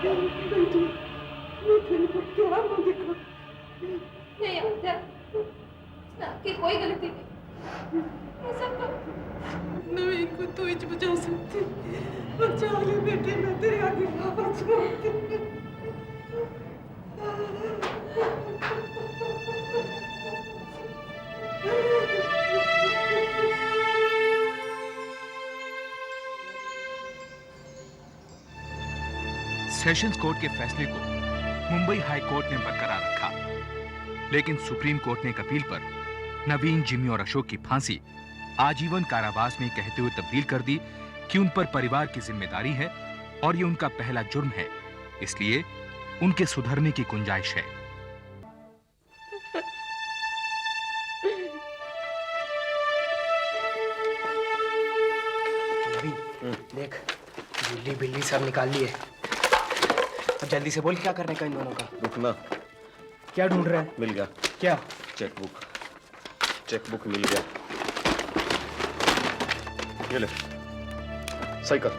बेटी, मैं तेरे को क्या मुंह दिखाऊं? नहीं आद्या, इसमें आपकी कोई गलती नहीं। ये सब तो नवीन को तू ही बचा सकती। बचा ले बेटे, मैं तेरे आगे हाथ जोड़ती हूँ। सेशंस कोर्ट के फैसले को मुंबई हाई कोर्ट ने बरकरार रखा, लेकिन सुप्रीम कोर्ट ने एक अपील पर नवीन, जिमी और अशोक की फांसी आजीवन कारावास में कहते हुए तब्दील कर दी कि उन पर परिवार की जिम्मेदारी है और ये उनका पहला जुर्म है, इसलिए उनके सुधरने की गुंजाइश है। देख, बिल्ली बिल्ली सब निकाल लिए। अब जल्दी से बोल, क्या करने का इन दोनों का? रुकना। क्या ढूंढ रहा है? मिल गया। क्या? चेकबुक। चेकबुक मिल गया। ये ले, सही कर।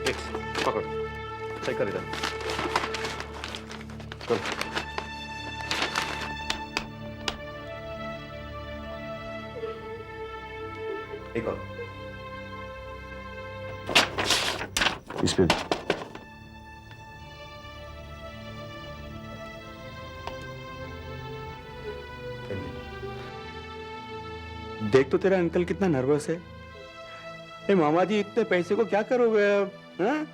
एक पकड़, सही कर इधर। चल। एक और। इस पे देख तो तेरा अंकल कितना नर्वस है। ए मामा जी, इतने पैसे को क्या करोगे अब? हाँ?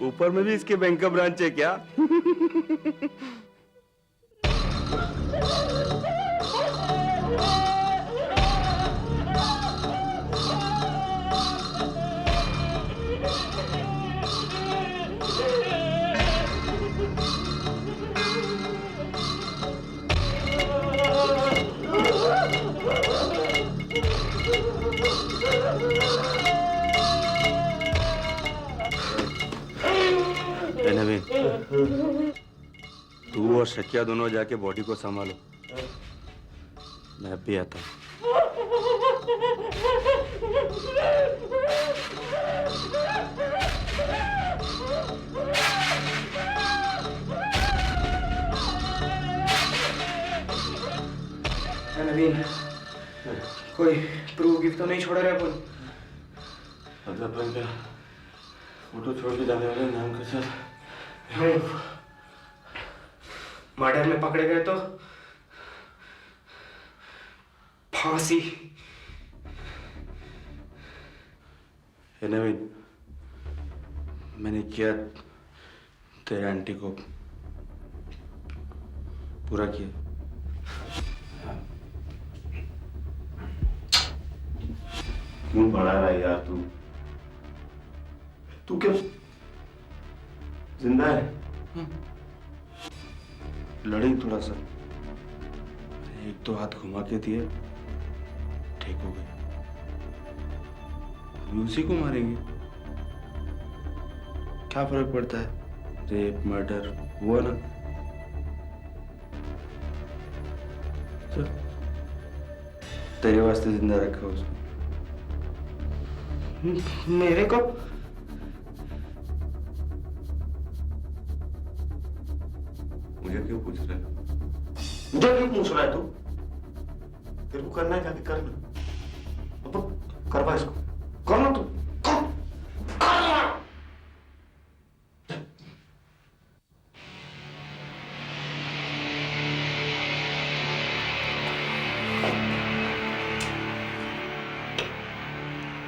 ऊपर में भी इसके बैंक का ब्रांच है क्या? तू और शकिया दोनों जाके बॉडी को संभालो, मैं भी आता हूँ। नवीन, कोई प्रूफ गिफ्ट तो नहीं छोड़ रहे अपन? अपन क्या फोटो छोड़ के जाने वाले नाम के साथ? नहीं, मर्डर में पकड़े गए तो फांसी। हे नवीन, मैंने किया तेरे आंटी को पूरा किया। क्यों बढ़ा रहा है यार तू? तू क्या जिंदा है? लड़ी थोड़ा सा, एक दो हाथ घुमा के दिए, ठीक हो गए। अभी उसी को मारेंगे, क्या फर्क पड़ता है? रेप मर्डर हुआ ना, चल तेरे वास्ते जिंदा रखा उसको। मेरे को? मुझे क्यों पूछ रहा है? मुझे क्यों पूछ रहा है तू? तेरे को करना है जाके करना। अब करवा इसको, करना तू, कर।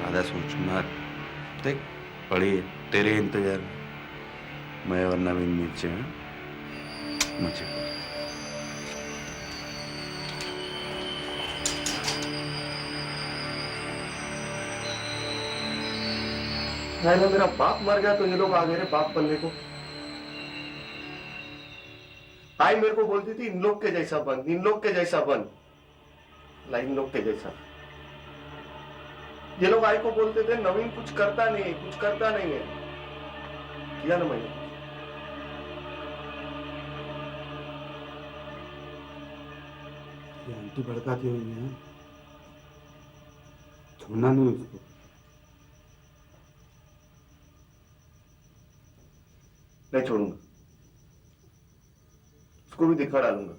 आधा सोच मत, देख पड़ी है तेरे इंतजार में। मैं और नवीन नीचे हैं, मुझे है ना, मेरा बाप मर गया तो ये लोग आ गए रे बाप बनने को। आई मेरे को बोलती थी इन लोग के जैसा बन, इन लोग के जैसा बन, इन लोग के जैसा। ये लोग आई को बोलते थे नवीन कुछ करता नहीं है, कुछ करता नहीं है। किया ना मैंने। ये आंटी भड़काती हुई है, छोड़ना नहीं उसको। नहीं छोड़ूंगा, उसको भी दिखा डालूंगा।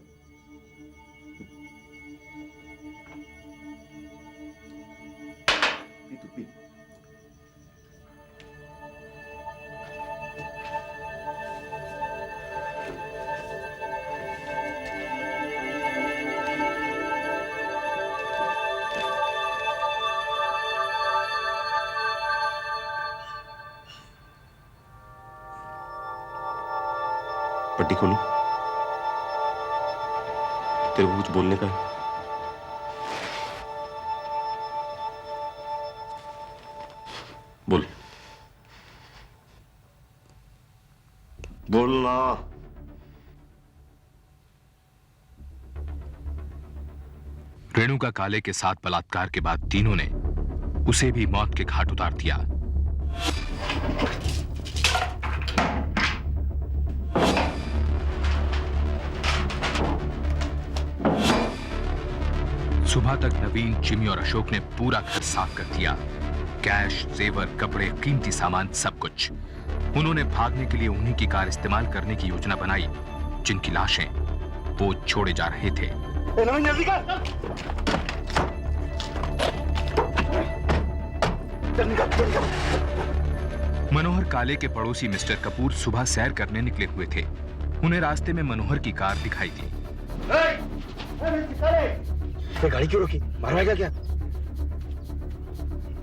पी तू पी। पट्टी खोलो, तेरे को कुछ बोलने का है? बोल, बोलना। रेणुका काले के साथ बलात्कार के बाद तीनों ने उसे भी मौत के घाट उतार दिया। सुबह तक नवीन, जिमी और अशोक ने पूरा घर साफ कर दिया। कैश, जेवर, कपड़े, कीमती सामान, सब कुछ। उन्होंने भागने के लिए उन्हीं की कार इस्तेमाल करने की योजना बनाई, जिनकी लाशें वो छोड़े जा रहे थे। मनोहर काले के पड़ोसी मिस्टर कपूर सुबह सैर करने निकले हुए थे। उन्हें रास्ते में मनोहर की कार दिखाई दी। तो गाड़ी क्यों रोकी? मारवाएगा क्या?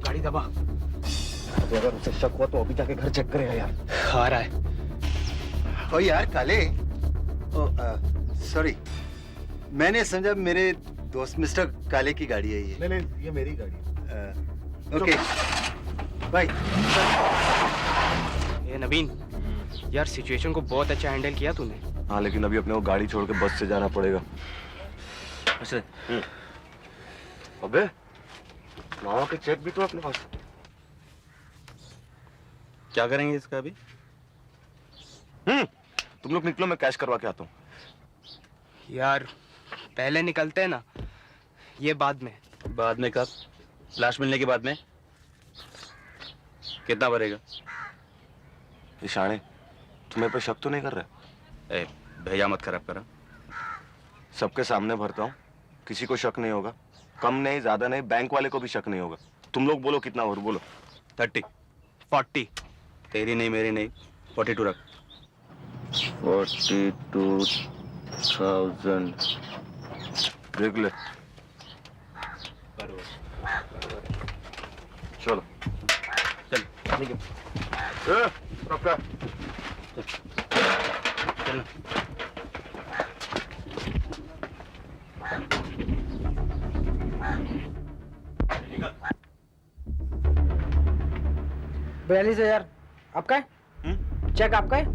गाड़ी दबा। अगर उसे शक हुआ तो अभी जाके घर चेक करेगा यार। आ रहा है। ओ यार काले, सॉरी, मैंने समझा मेरे दोस्त मिस्टर काले की गाड़ी है ये। नहीं, ये मेरी गाड़ी है। Okay bye. ये नवीन, यार सिचुएशन को बहुत अच्छा हैंडल किया तूने। हाँ, लेकिन अभी अपने को गाड़ी छोड़ के बस से जाना पड़ेगा। अच्छा, अबे मामा के चेक भी तो अपने पास। क्या करेंगे इसका अभी? तुम लोग निकलो, मैं कैश करवा के आता हूँ। यार पहले निकलते हैं ना, ये बाद में। बाद में कब? लाश मिलने के बाद में? कितना भरेगा? ईशाने, तुम्हें पे शक तो नहीं कर रहा? ए, भैया मत खराब करा। सबके सामने भरता हूँ, किसी को शक नहीं होगा। कम नहीं, ज्यादा नहीं, बैंक वाले को भी शक नहीं होगा। तुम लोग बोलो कितना और बोलो। 30, 40। तेरी नहीं, मेरी नहीं, 42 रख। 42,000 देख ले। चलो चल, ठीक है। पक्का। चल। 42,000 आपका है? चेक आपका है?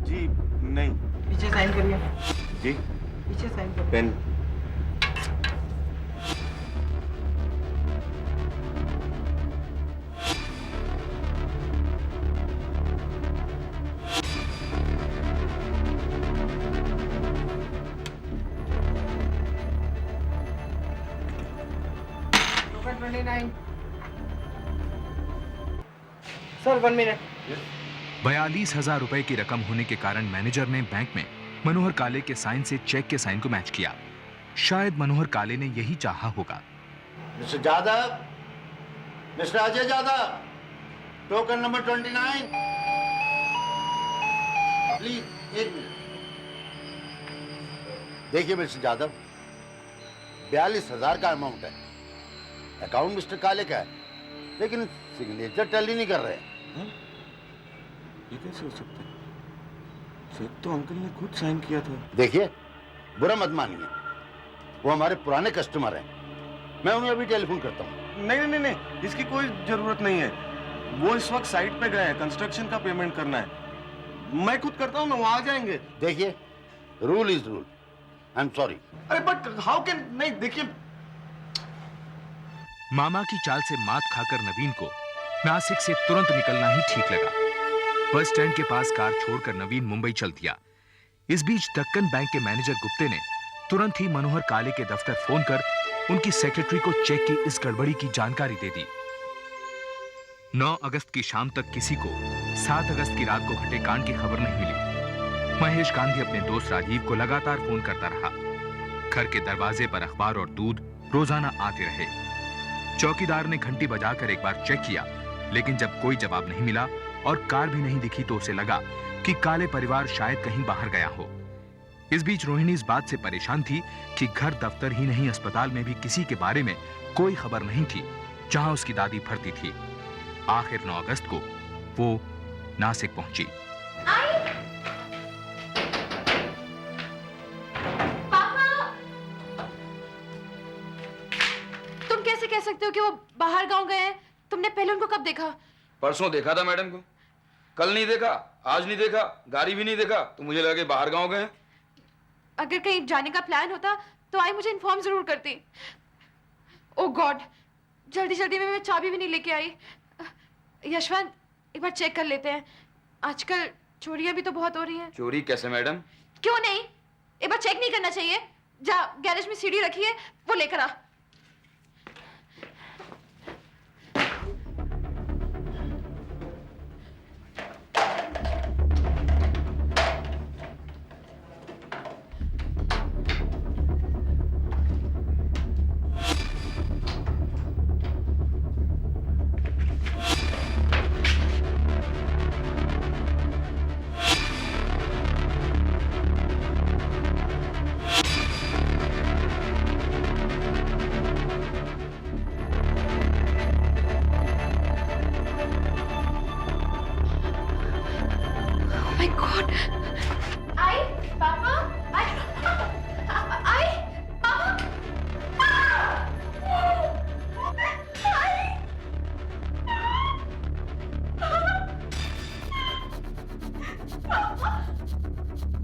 जी नहीं। पीछे साइन करिए। जी पीछे साइन करिए। पेन। Sir 1 minute. 42,000 रुपए की रकम होने के कारण मैनेजर ने बैंक में मनोहर काले के साइन से चेक के साइन को मैच किया। शायद मनोहर काले ने यही चाहा होगा। Mister Yadav, mister Ajay Yadav, token number 29। Please 1 minute. देखिए मिस्टर यादव, 42,000 का अमाउंट है। अकाउंट मिस्टर काले का है, लेकिन सिग्नेचर टैली नहीं कर रहे। ये कैसे हो सकता है? चेक तो अंकल ने खुद साइन किया था। देखिए, बुरा मत मानिए, वो हमारे पुराने कस्टमर हैं। मैं उन्हें अभी टेलीफोन करता हूँ। नहीं नहीं नहीं, इसकी कोई जरूरत नहीं है। वो इस वक्त साइट पे गए हैं, कंस्ट्रक्शन का पेमेंट करना है। मैं खुद करता हूँ ना, वो आ जाएंगे। देखिए, rule is rule. I am sorry. अरे बट हाउ कैन, नहीं देखिए। मामा की चाल से मात खाकर नवीन को नासिक से तुरंत निकलना ही ठीक लगा। बस स्टैंड के पास कार छोड़कर नवीन मुंबई चल दिया। इस बीच दक्कन बैंक के मैनेजर गुप्ते ने तुरंत ही मनोहर काले के दफ्तर फोन कर उनकी सेक्रेटरी को चेक की इस गड़बड़ी की जानकारी दे दी। 9 अगस्त की शाम तक किसी को 7 अगस्त की रात को घटे कांड की खबर नहीं मिली। महेश गांधी अपने दोस्त राजीव को लगातार फोन करता रहा। घर के दरवाजे पर अखबार और दूध रोजाना आते रहे। चौकीदार ने घंटी बजाकर एक बार चेक किया, लेकिन जब कोई जवाब नहीं मिला और कार भी नहीं दिखी तो उसे लगा कि काले परिवार शायद कहीं बाहर गया हो। इस बीच रोहिणी इस बात से परेशान थी कि घर, दफ्तर ही नहीं अस्पताल में भी किसी के बारे में कोई खबर नहीं थी जहां उसकी दादी भर्ती थी। आखिर 9 अगस्त को वो नासिक पहुंची। तुम कैसे कह सकते हो कि वो बाहर गांव गए हैं? तुमने पहले उनको कब देखा? परसों देखा था मैडम को। कल नहीं देखा, आज नहीं देखा, गाड़ी भी नहीं देखा, तो मुझे लगा कि बाहर गांव गए। अगर कहीं जाने का प्लान होता तो आई मुझे इन्फॉर्म जरूर करती। ओह गॉड, जल्दी जल्दी में मैं चाबी भी नहीं लेके आई। यशवंत, एक बार चेक कर लेते हैं। आजकल चोरियां भी तो बहुत हो रही हैं। चोरी कैसे मैडम? क्यों नहीं, एक बार चेक नहीं करना चाहिए? जा, गैरेज में सीढ़ी रखी है, वो लेकर आ।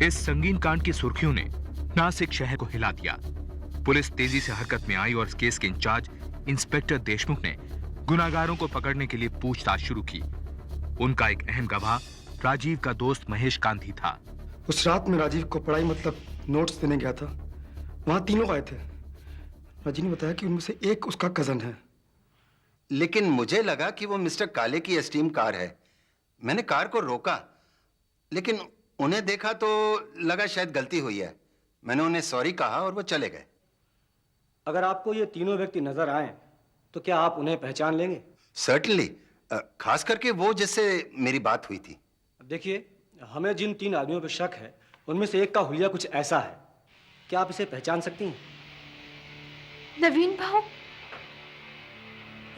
इस संगीन कांड की सुर्खियों ने नासिक शहर को हिला दिया। पुलिस तेजी से हरकत में आई और इस केस के इंचार्ज इंस्पेक्टर देशमुख ने गुनाहगारों को पकड़ने के लिए पूछताछ शुरू की। उनका एक अहम गवाह राजीव का दोस्त महेश गांधी था। उस रात में राजीव को पढ़ाई मतलब नोट्स देने गया था। वहां तीनों आए थे। राजीव ने बताया कि उनमें से एक उसका कजन है। लेकिन मुझे लगा कि वो मिस्टर काले की एस्टीम कार है। मैंने कार को रोका, लेकिन उन्हें देखा तो लगा शायद गलती हुई है। मैंने उन्हें सॉरी कहा और वो चले गए। अगर आपको ये तीनों व्यक्ति नजर आए तो क्या आप उन्हें पहचान लेंगे? सर्टनली, खास करके वो जिससे मेरी बात हुई थी। देखिए, हमें जिन 3 आदमियों पर शक है उनमें से एक का हुलिया कुछ ऐसा है। क्या आप इसे पहचान सकती हैं? नवीन भाऊ?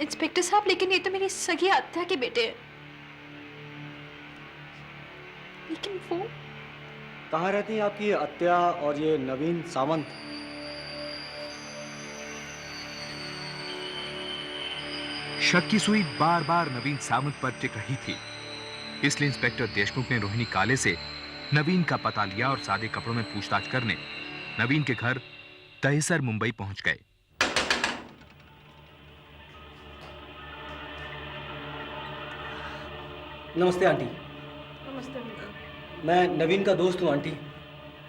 इंस्पेक्टर साहब, लेकिन ये तो मेरी सगी आत्या के बेटे हैं। लेकिन वो कहाँ रहती हैं आपकी अत्या और ये नवीन सावंत? शक की सुई बार बार नवीन सावंत पर टिक रही थी। इसलिए इंस्पेक्टर देशमुख ने रोहिणी काले से नवीन का पता लिया और सादे कपड़ों में पूछताछ करने नवीन के घर दहिसर मुंबई पहुंच गए। नमस्ते आंटी। नमस्ते बेटा। मैं नवीन का दोस्त हूँ आंटी।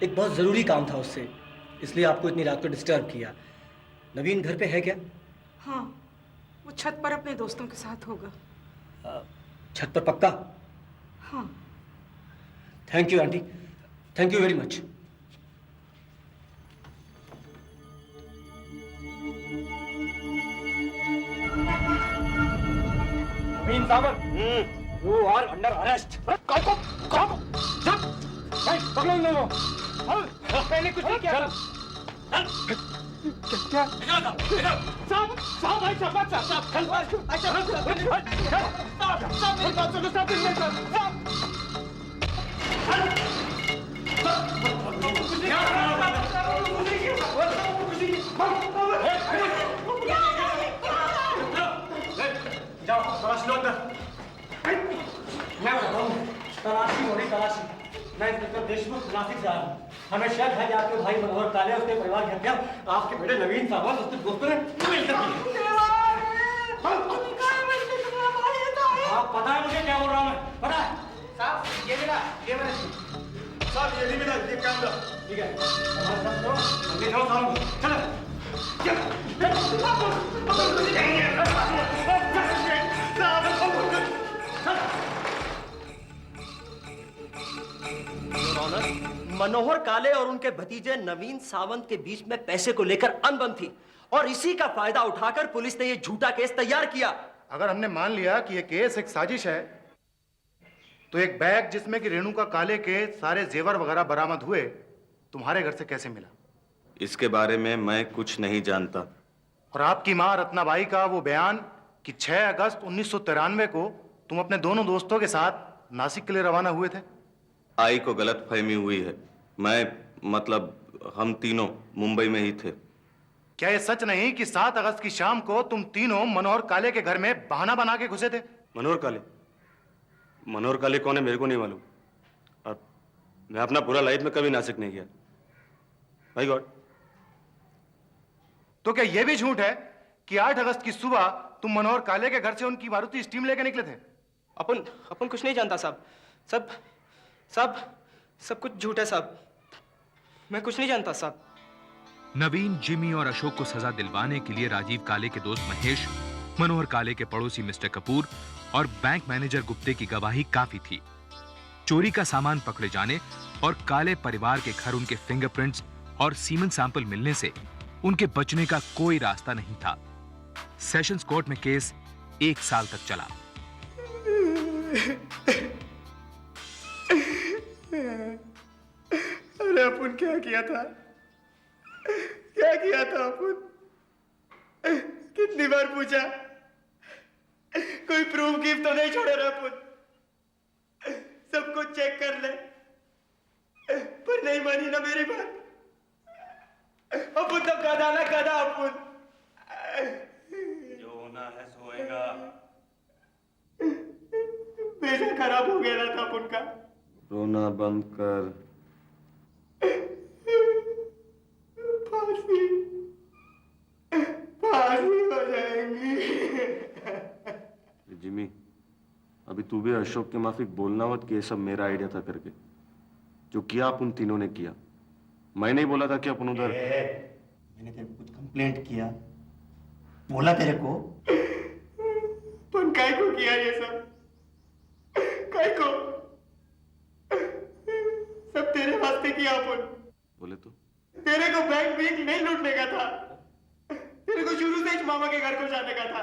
एक बहुत ज़रूरी काम था उससे, इसलिए आपको इतनी रात को डिस्टर्ब किया। नवीन घर पे है क्या? हाँ, वो छत पर अपने दोस्तों के साथ होगा। छत पर पक्का? हाँ। Thank you aunty, thank you very much. Naveen Sawant, you are under arrest. पकड़ो इन लोगों को। पहले कुछ नहीं किया। क्या? साहब भाई साहब मेरी बात सुनो साहब। जाओ तलाशी लो अंदर। मैं बताता हूँ, तलाशी हो रही तलाशी। मैं इंस्पेक्टर देशमुख नासिक से आया हूँ। हमें शक है कि आपके भाई मनोहर काले उसके परिवार की हत्या आपके बेटे नवीन सावंत उसके दोस्तों ने मिलकर की है। आप पता है मुझे क्या बोल रहा हूँ मैं? पता है? साहब ये मिला साहब, ये नहीं मिला, ये क्या मिला? ठीक है, हमारे साथ चलो, अंदर जाओ साहब। चलो ऑनर, मनोहर काले और उनके भतीजे नवीन सावंत के बीच में पैसे को लेकर अनबन थी और इसी का फायदा उठाकर पुलिस ने यह झूठा केस तैयार किया। अगर हमने मान लिया कि यह केस एक साजिश है, तो एक बैग जिसमें कि रेणुका काले के सारे जेवर वगैरह बरामद हुए तुम्हारे घर से कैसे मिला? इसके बारे में मैं कुछ नहीं जानता। और आपकी मां रत्नाबाई का वो बयान कि 6 अगस्त 1993 को तुम अपने दोनों दोस्तों के साथ नासिक के लिए रवाना हुए थे? आई को गलत फहमी हुई है। मतलब हम तीनों मुंबई में ही थे। क्या ये सच नहीं कि 7 अगस्त की शाम को तुम तीनों मनोहर काले के घर में बहाना बना के घुसे थे? मनोहर काले कौन है मेरे को नहीं मालूम, और मैं अपना पूरा लाइफ में कभी नासिक नहीं गया। भाई गॉड। तो क्या यह भी झूठ है कि 8 अगस्त की सुबह तुम मनोहर काले के घर से उनकी मारुति स्टीम लेकर निकले थे? अपन कुछ नहीं जानता साहब। सब कुछ झूठ है साहब। मैं कुछ नहीं जानता साहब। नवीन, जिमी और अशोक को सजा दिलवाने के लिए राजीव काले के दोस्त महेश, मनोहर काले के पड़ोसी मिस्टर कपूर और बैंक मैनेजर गुप्ते की गवाही काफी थी। चोरी का सामान पकड़े जाने और काले परिवार के घर उनके फिंगरप्रिंट्स और सीमेंट सैंपल मिलने से उनके बचने का कोई रास्ता नहीं था। सेशंस कोर्ट में केस 1 साल तक चला। अरे अपन क्या किया था अपन? कितनी बार पूछा, कोई प्रूफ गिफ्ट तो नहीं छोड़े रहा अपन? सब कुछ चेक कर ले, पर नहीं मानी ना मेरी बात। अपन तो गधा ना गधा अपन। जो होना है सो होएगा। पैसा खराब हो गया था अपन का। रोना बंद कर। फांसी हो जाएंगी। जिमी, अभी तू भी अशोक के माफिक बोलना मत कि ये सब मेरा आइडिया था करके। जो किया अपन तीनों ने किया। मैं नहीं बोला था कि अपन उधर। मैंने तेरे को कुछ कंप्लेंट किया, बोला तेरे को? तुम काय को किया ये सब? काय को? सब तेरे वास्ते किया अपन। बोले तो तेरे को बैंक भी नहीं लूटने का था। तेरे को शुरू से ही मामा के घर को जाने का था।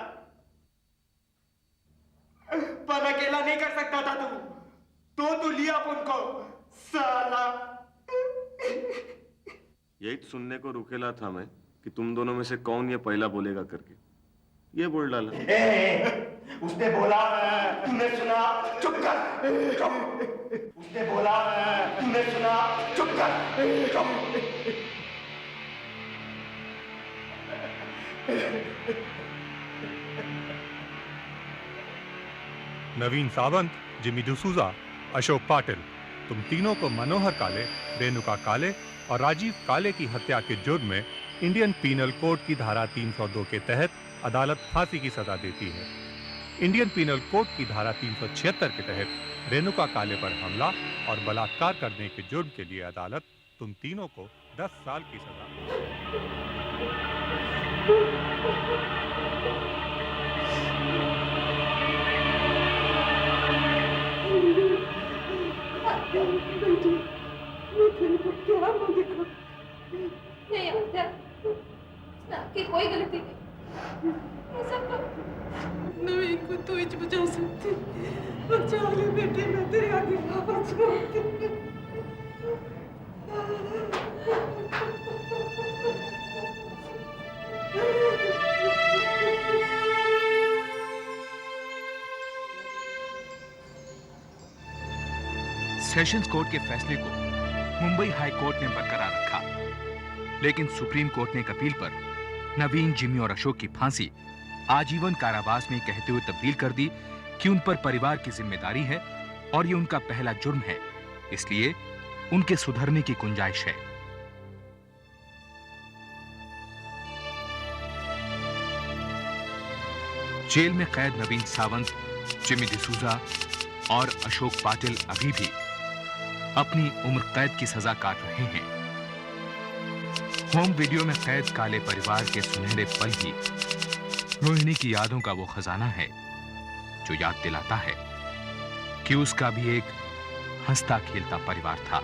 पर अकेला नहीं कर सकता था तू लिया अपन को, साला। यही तो सुनने को रुकेला था मैं कि तुम दोनों में से कौन ये पहला बोलेगा करके। ये बोल डाला। उसने बोला, तूने सुना, चुप कर, चुप। उसने बोला, तूने सुना, चुप कर, चुप। नवीन सावंत, जिमी डिसूजा, अशोक पाटिल, तुम तीनों को मनोहर काले, रेणुका काले और राजीव काले की हत्या के जुर्म में इंडियन पीनल कोड की धारा 302 के तहत अदालत फांसी की सजा देती है। इंडियन पीनल कोड की धारा 376 के तहत रेणुका काले पर हमला और बलात्कार करने के जुर्म के लिए अदालत तुम तीनों को 10 साल की सजा। नहीं आत्या, आपकी कोई गलती नहीं। ये सब तो नवीन को तू ही बचा सकती। बचा ले बेटे, मैं तेरे आगे हाथ जोड़ती। सेशंस कोर्ट के फैसले को मुंबई हाई कोर्ट ने बरकरार रखा, लेकिन सुप्रीम कोर्ट ने एक अपील पर नवीन, जिमी और अशोक की फांसी आजीवन कारावास में कहते हुए तब्दील कर दी कि उन पर परिवार की जिम्मेदारी है और ये उनका पहला जुर्म है, इसलिए उनके सुधरने की गुंजाइश है। जेल में कैद नवीन सावंत, जिमी डिसूजा और अशोक पाटिल अभी भी अपनी उम्र कैद की सजा काट रहे हैं। होम वीडियो में कैद काले परिवार के सुनहरे पल ही रोहिणी की यादों का वो खजाना है जो याद दिलाता है कि उसका भी एक हंसता खेलता परिवार था।